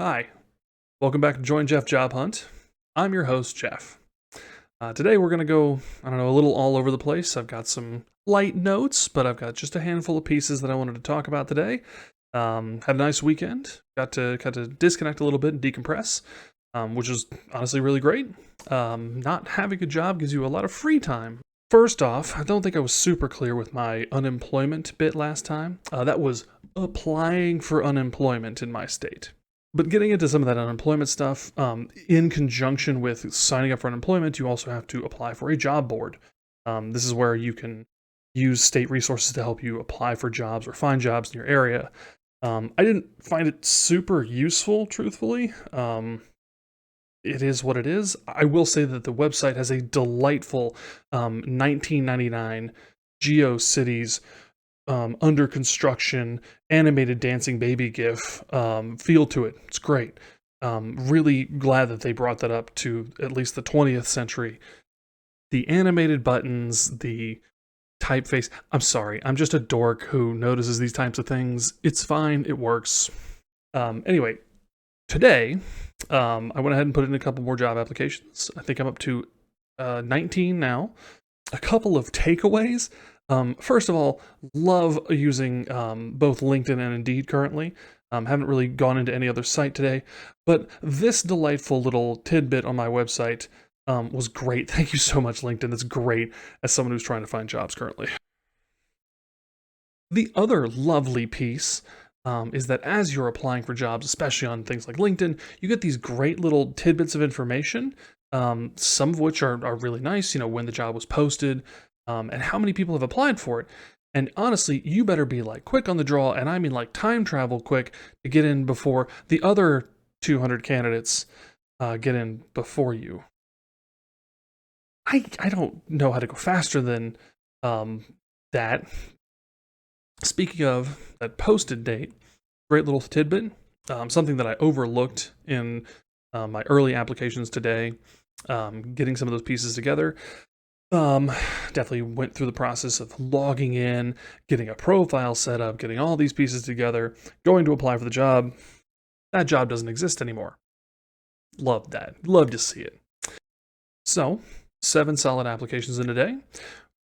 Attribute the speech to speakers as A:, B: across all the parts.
A: Hi, welcome back to Join Jeff Job Hunt. I'm your host, Jeff. Today we're going to go, a little all over the place. I've got some light notes, but I've got just a handful of pieces that I wanted to talk about today. Had a nice weekend. Got to disconnect a little bit and decompress, which is honestly really great. Not having a job gives you a lot of free time. First off, I don't think I was super clear with my unemployment bit last time. That was applying for unemployment in my state. But getting into some of that unemployment stuff, in conjunction with signing up for unemployment, you also have to apply for a job board. This is where you can use state resources to help you apply for jobs or find jobs in your area. I didn't find it super useful, truthfully. It is what it is. I will say that the website has a delightful 1999 GeoCities under construction animated dancing baby GIF feel to it. It's great. Really glad that they brought that up to at least the 20th century. The animated buttons, the typeface. I'm sorry, I'm just a dork who notices these types of things. It's fine, it works. Anyway, today, I went ahead and put in a couple more job applications. I think I'm up to 19 now. A couple of takeaways. First of all, love using both LinkedIn and Indeed currently. Haven't really gone into any other site today, but this delightful little tidbit on my website was great. Thank you so much, LinkedIn. That's great as someone who's trying to find jobs currently. The other lovely piece is that as you're applying for jobs, especially on things like LinkedIn, you get these great little tidbits of information, some of which are really nice, when the job was posted, and how many people have applied for it. And honestly, you better be like quick on the draw, and I mean like time travel quick to get in before the other 200 candidates get in before you. I don't know how to go faster than that. Speaking of that posted date, great little tidbit, something that I overlooked in my early applications today, getting some of those pieces together. Definitely went through the process of logging in, getting a profile set up, getting all these pieces together, going to apply for the job. That job doesn't exist anymore. Love that. Love to see it. So, 7 solid applications in a day.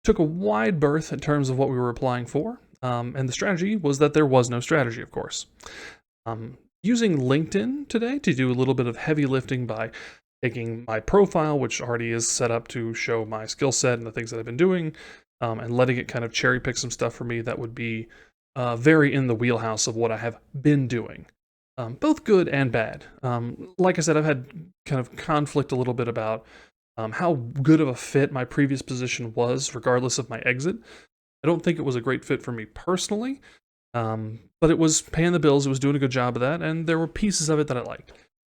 A: Took a wide berth in terms of what we were applying for. And the strategy was that there was no strategy, of course. Using LinkedIn today to do a little bit of heavy lifting by taking my profile, which already is set up to show my skill set and the things that I've been doing, and letting it kind of cherry pick some stuff for me that would be very in the wheelhouse of what I have been doing. Both good and bad. Like I said, I've had kind of conflict a little bit about how good of a fit my previous position was, regardless of my exit. I don't think it was a great fit for me personally, but it was paying the bills. It was doing a good job of that, and there were pieces of it that I liked.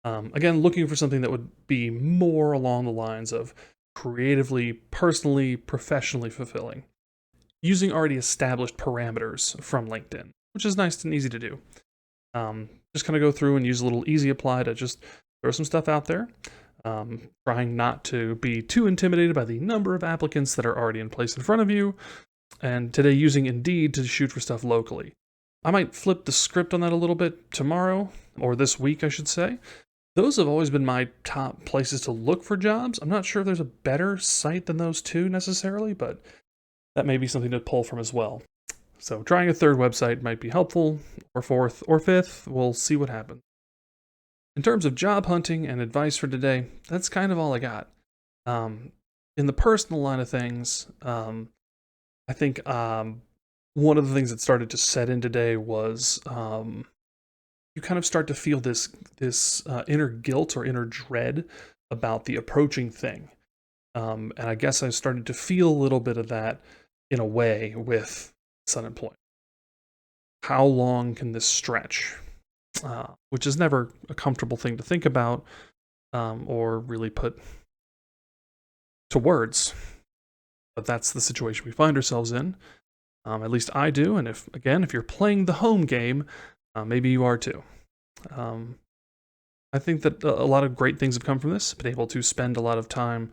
A: Again, looking for something that would be more along the lines of creatively, personally, professionally fulfilling, using already established parameters from LinkedIn, which is nice and easy to do. Just kind of go through and use a little easy apply to just throw some stuff out there. Trying not to be too intimidated by the number of applicants that are already in place in front of you, and today using Indeed to shoot for stuff locally. I might flip the script on that a little bit tomorrow, or this week, I should say. Those have always been my top places to look for jobs. I'm not sure if there's a better site than those two necessarily, but that may be something to pull from as well. So trying a third website might be helpful, or fourth, or fifth. We'll see what happens. In terms of job hunting and advice for today, that's kind of all I got. In the personal line of things, I think one of the things that started to set in today was you kind of start to feel this inner guilt or inner dread about the approaching thing. And I guess I started to feel a little bit of that in a way with unemployment. How long can this stretch? Which is never a comfortable thing to think about or really put to words. But that's the situation we find ourselves in. At least I do, and if you're playing the home game, maybe you are too. I think that a lot of great things have come from this. Been able to spend a lot of time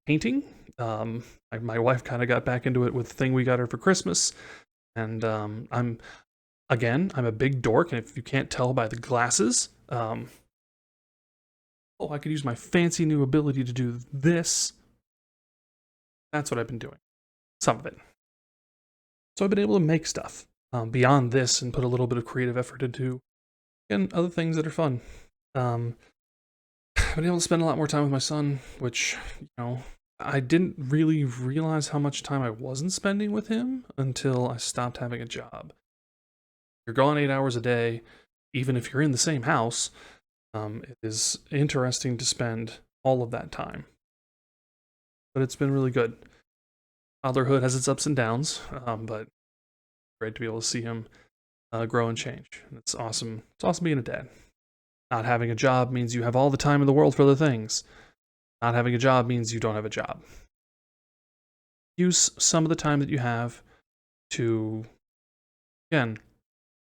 A: painting. My wife kind of got back into it with the thing we got her for Christmas, and I'm a big dork, and if you can't tell by the glasses, Oh, I could use my fancy new ability to do this. That's what I've been doing. Some of it. So I've been able to make stuff beyond this and put a little bit of creative effort into, and other things that are fun. I've been able to spend a lot more time with my son, which, I didn't really realize how much time I wasn't spending with him until I stopped having a job. You're gone 8 hours a day, even if you're in the same house. It is interesting to spend all of that time. But it's been really good. Fatherhood has its ups and downs, but great to be able to see him grow and change. And it's awesome. It's awesome being a dad. Not having a job means you have all the time in the world for other things. Not having a job means you don't have a job. Use some of the time that you have to, again,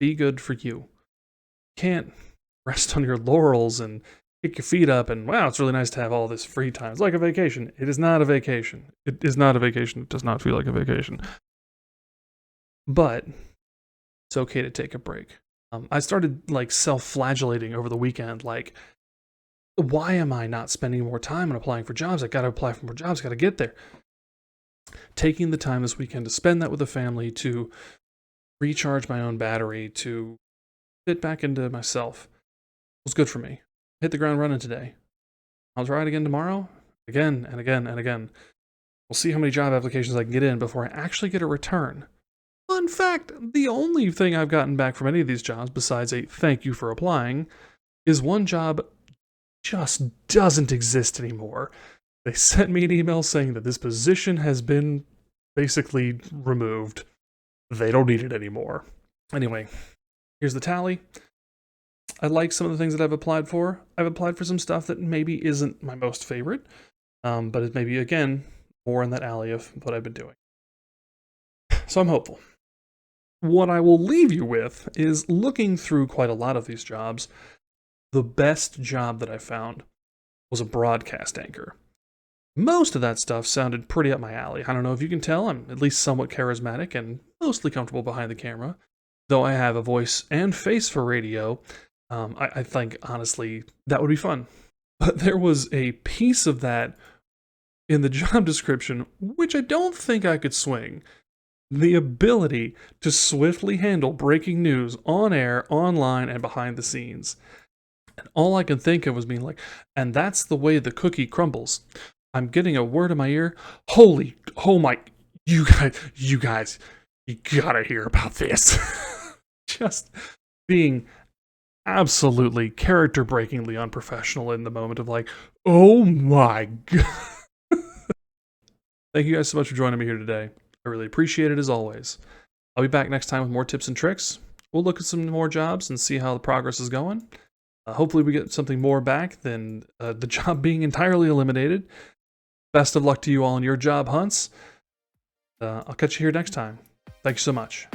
A: be good for you. You can't rest on your laurels and kick your feet up and, wow, it's really nice to have all this free time. It's like a vacation. It is not a vacation. It is not a vacation. It does not feel like a vacation. But it's okay to take a break. I started self-flagellating over the weekend, why am I not spending more time on applying for jobs? I gotta apply for more jobs, gotta get there. Taking the time this weekend to spend that with the family, to recharge my own battery, to fit back into myself was good for me. Hit the ground running today. I'll try it again tomorrow, again and again and again. We'll see how many job applications I can get in before I actually get a return. Fun fact, the only thing I've gotten back from any of these jobs, besides a thank you for applying, is one job just doesn't exist anymore. They sent me an email saying that this position has been basically removed. They don't need it anymore. Anyway, here's the tally. I like some of the things that I've applied for. I've applied for some stuff that maybe isn't my most favorite, but it may be, again, more in that alley of what I've been doing. So I'm hopeful. What I will leave you with is, looking through quite a lot of these jobs, the best job that I found was a broadcast anchor. Most of that stuff sounded pretty up my alley. I don't know if you can tell, I'm at least somewhat charismatic and mostly comfortable behind the camera. Though I have a voice and face for radio, I think, honestly, that would be fun. But there was a piece of that in the job description, which I don't think I could swing. The ability to swiftly handle breaking news on air, online, and behind the scenes. And all I could think of was being like, and that's the way the cookie crumbles. I'm getting a word in my ear. Oh my, you guys, you gotta hear about this. Just being absolutely character-breakingly unprofessional in the moment of oh my god. Thank you guys so much for joining me here today. I really appreciate it as always. I'll be back next time with more tips and tricks. We'll look at some more jobs and see how the progress is going. Hopefully we get something more back than the job being entirely eliminated. Best of luck to you all in your job hunts. I'll catch you here next time. Thank you so much.